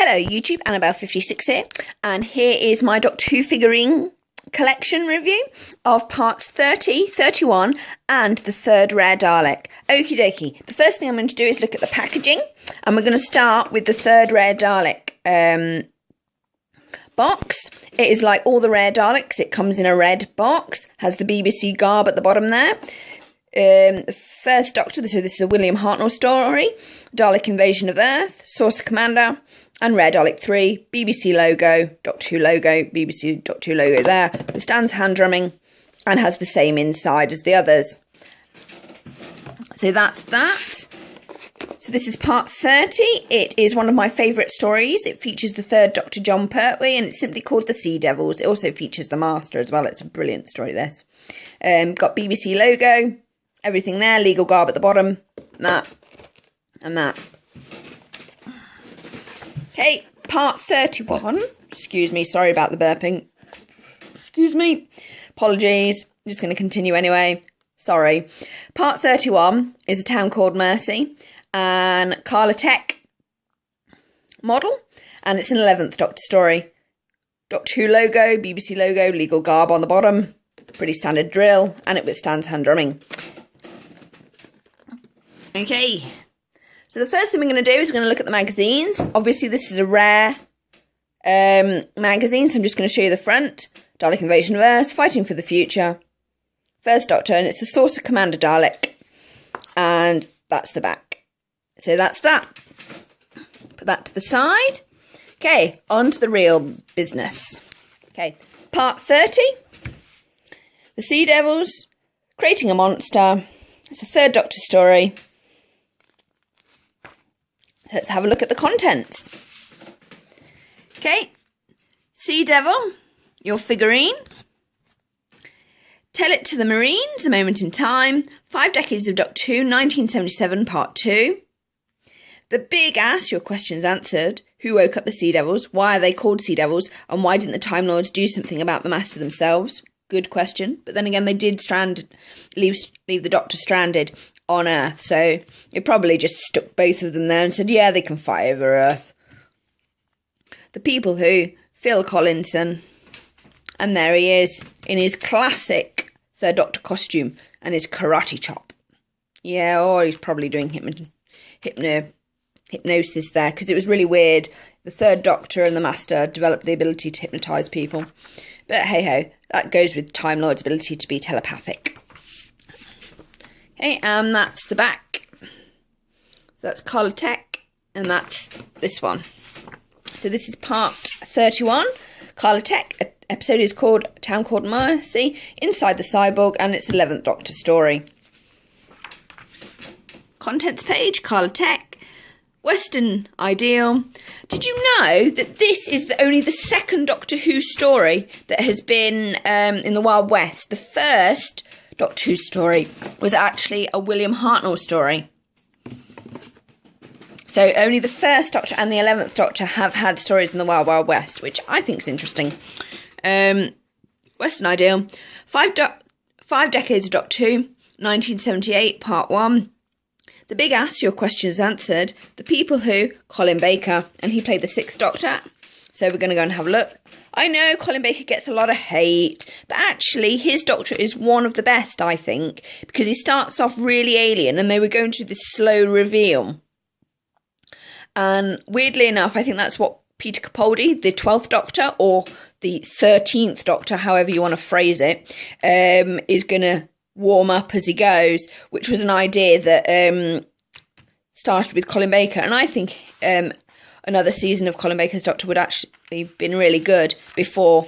Hello YouTube, Annabelle56 here, and here is my Doctor Who figurine collection review of parts 30, 31 and the third rare Dalek. Okie dokie, the first thing I'm going to do is look at the packaging, and we're going to start with the third rare Dalek box. It is like all the rare Daleks, it comes in a red box, has the BBC garb at the bottom there. The first Doctor, so this is a William Hartnell story, Dalek Invasion of Earth, Saucer Commander, and Rare Dalek 3, BBC logo, Doctor Who logo, BBC Doctor Who logo there, the stands hand drumming, and has the same inside as the others. So that's that. So this is part 30. It is one of my favourite stories. It features the third Doctor, John Pertwee, and it's simply called The Sea Devils. It also features the Master as well. It's a brilliant story, this. Got BBC logo, everything there, legal garb at the bottom, that, and that. Okay, part 31. Excuse me, sorry about the burping. Excuse me. Apologies. I'm just going to continue anyway. Sorry. Part 31 is a town called Mercy, and Kahler-Tek model, and it's an 11th Doctor story. Doctor Who logo, BBC logo, legal garb on the bottom, pretty standard drill, and it withstands hand drumming. Okay, so the first thing we're going to do is we're going to look at the magazines. Obviously this is a rare magazine, so I'm just going to show you the front. Dalek Invasion of Earth, Fighting for the Future, First Doctor, and it's the Saucer Commander Dalek, and that's the back. So that's that. Put that to the side. Okay, on to the real business. Okay, part 30. The Sea Devils, creating a monster. It's a third Doctor story. So let's have a look at the contents. Okay, Sea Devil, your figurine. Tell It to the Marines, A Moment in Time. 5 Decades of Doctor Who, 1977, Part 2. The Big Ass, Your Questions Answered. Who woke up the Sea Devils? Why are they called Sea Devils? And why didn't the Time Lords do something about the Master themselves? Good question. But then again, they did leave the Doctor stranded on Earth. So they probably just stuck both of them there and said, yeah, they can fight over Earth. The People Who, Phil Collinson. And there he is in his classic third Doctor costume and his karate chop. Yeah, or he's probably doing hypnosis there, because it was really weird. The third Doctor and the Master developed the ability to hypnotise people. But hey-ho, that goes with Time Lord's ability to be telepathic. Okay, and that's the back. So that's Kahler-Tek, and that's this one. So this is part 31. Kahler-Tek, episode is called Town Called Mercy, Inside the Cyborg, and it's 11th Doctor story. Contents page, Kahler-Tek, Western Ideal. Did you know that this is only the second Doctor Who story that has been in the Wild West? The first Doctor Who story was actually a William Hartnell story. So only the first Doctor and the 11th Doctor have had stories in the Wild Wild West, which I think is interesting. Western Ideal. 5 Decades of Doctor Who, 1978, Part 1. The Big Ass, Your Questions Answered. The People Who, Colin Baker, and he played the 6th Doctor. So we're going to go and have a look. I know Colin Baker gets a lot of hate, but actually his Doctor is one of the best, I think, because he starts off really alien and they were going to this slow reveal. And weirdly enough, I think that's what Peter Capaldi, the 12th Doctor, or the 13th Doctor, however you want to phrase it, is going to warm up as he goes, which was an idea that started with Colin Baker. And I think another season of Colin Baker's Doctor would actually have been really good before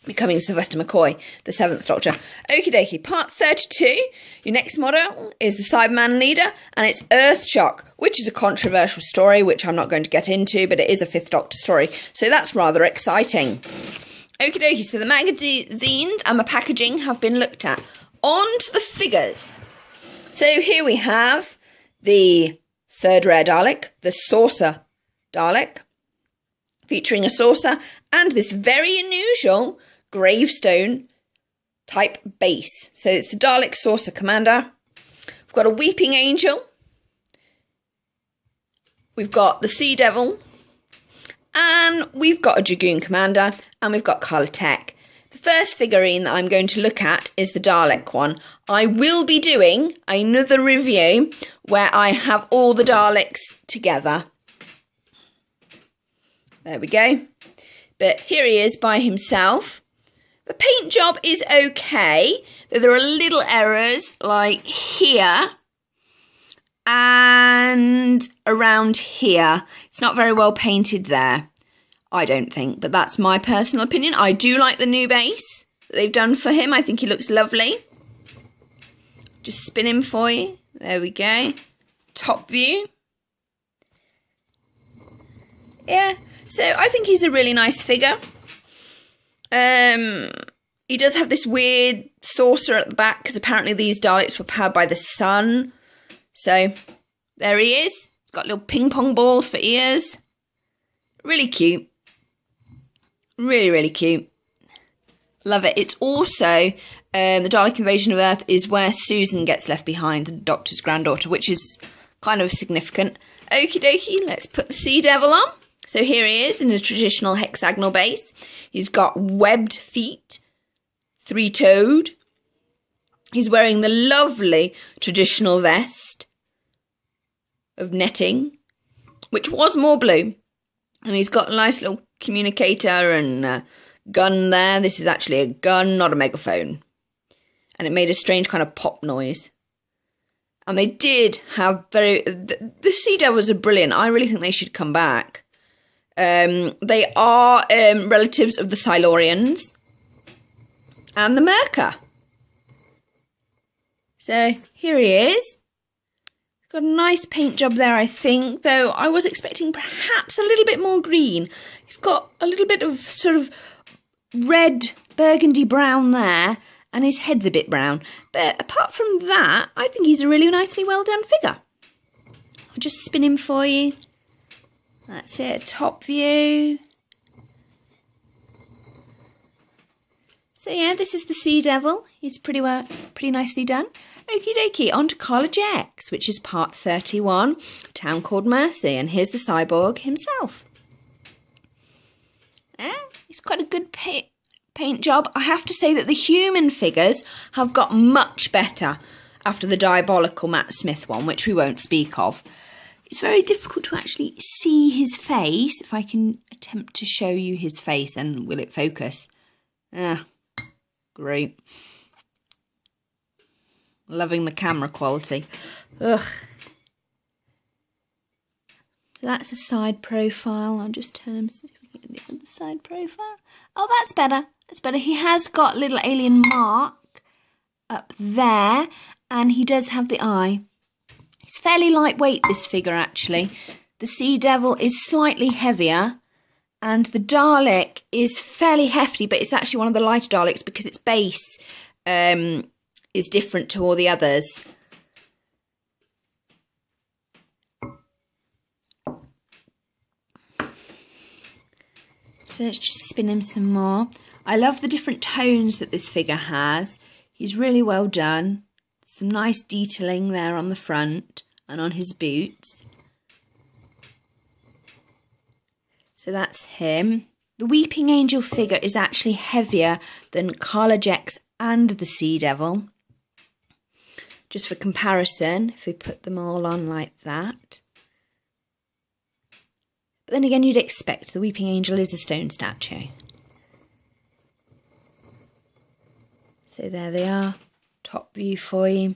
becoming Sylvester McCoy, the 7th Doctor. Okie dokie, part 32. Your next model is the Cyberman leader, and it's Earthshock, which is a controversial story, which I'm not going to get into, but it is a 5th Doctor story, so that's rather exciting. Okie dokie, so the magazines and the packaging have been looked at. On to the figures. So here we have the third rare Dalek, the Saucer Dalek, featuring a saucer and this very unusual gravestone type base. So it's the Dalek Saucer Commander. We've got a Weeping Angel. We've got the Sea Devil. And we've got a Dragoon Commander, and we've got Kahler-Tek. The first figurine that I'm going to look at is the Dalek one. I will be doing another review where I have all the Daleks together. There we go. But here he is by himself. The paint job is okay, though there are little errors like here and around here. It's not very well painted there, I don't think, but that's my personal opinion. I do like the new base that they've done for him. I think he looks lovely. Just spin him for you. There we go. Top view. Yeah, so I think he's a really nice figure. He does have this weird saucer at the back because apparently these Daleks were powered by the sun. So there he is. He's got little ping pong balls for ears. Really cute. Really, really cute. Love it. It's also the Dalek Invasion of Earth is where Susan gets left behind, the Doctor's granddaughter, which is kind of significant. Okie dokie, let's put the Sea Devil on. So here he is in his traditional hexagonal base. He's got webbed feet, three-toed. He's wearing the lovely traditional vest of netting, which was more blue. And he's got a nice little communicator and gun there. This is actually a gun, not a megaphone. And it made a strange kind of pop noise. And they did have the Sea Devils are brilliant. I really think they should come back. They are relatives of the Silurians and the Merca. So here he is. Got a nice paint job there, I think, though I was expecting perhaps a little bit more green. He's got a little bit of sort of red, burgundy brown there, and his head's a bit brown. But apart from that, I think he's a really nicely well done figure. I'll just spin him for you. That's it, top view. So yeah, this is the Sea Devil. He's pretty nicely done. Okie dokie, on to Kahler-Tek, which is part 31, Town Called Mercy, and here's the cyborg himself. It's quite a good paint job. I have to say that the human figures have got much better after the diabolical Matt Smith one, which we won't speak of. It's very difficult to actually see his face. If I can attempt to show you his face, and will it focus? Great. Loving the camera quality. Ugh. So that's the side profile. I'll just turn him so we can get the other side profile. Oh, that's better. That's better. He has got a little alien mark up there, and he does have the eye. It's fairly lightweight, this figure, actually. The Sea Devil is slightly heavier, and the Dalek is fairly hefty, but it's actually one of the lighter Daleks because its base is different to all the others. So let's just spin him some more. I love the different tones that this figure has. He's really well done. Some nice detailing there on the front and on his boots. So that's him. The Weeping Angel figure is actually heavier than Kahler-Tek's and the Sea Devil. Just for comparison, if we put them all on like that. But then again, you'd expect the Weeping Angel is a stone statue. So there they are. Top view for you.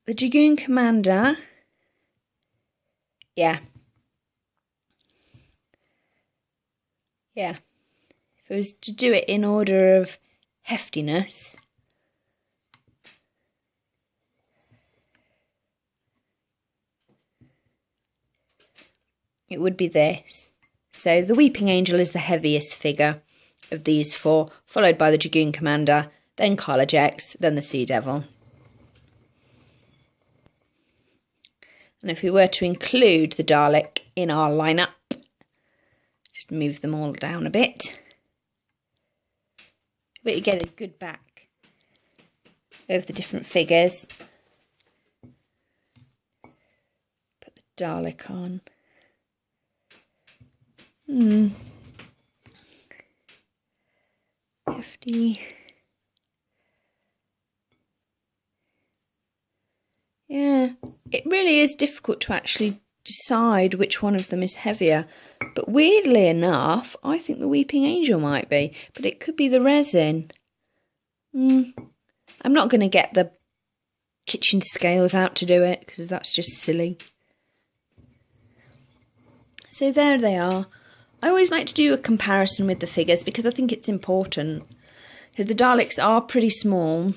The Dragoon Commander. Yeah. If I was to do it in order of heftiness, it would be this. So the Weeping Angel is the heaviest figure of these four, followed by the Dragoon Commander, then Kahler-Tek's, then the Sea Devil. And if we were to include the Dalek in our lineup, just move them all down a bit. But you get a good back of the different figures. Put the Dalek on. Hefty. Yeah, it really is difficult to actually decide which one of them is heavier. But weirdly enough, I think the Weeping Angel might be. But it could be the resin. I'm not going to get the kitchen scales out to do it, because that's just silly. So there they are. I always like to do a comparison with the figures, because I think it's important. Because the Daleks are pretty small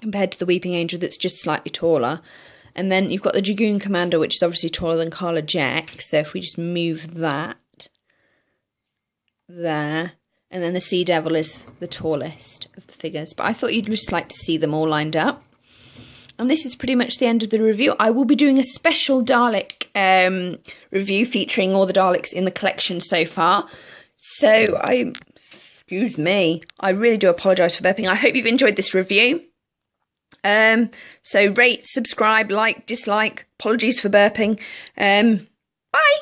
compared to the Weeping Angel, that's just slightly taller. And then you've got the Dragoon Commander, which is obviously taller than Kahler-Tek. So if we just move that there. And then the Sea Devil is the tallest of the figures. But I thought you'd just like to see them all lined up. And this is pretty much the end of the review. I will be doing a special Dalek review featuring all the Daleks in the collection so far. So, excuse me, I really do apologise for burping. I hope you've enjoyed this review. So rate, subscribe, like, dislike. Apologies for burping. Bye!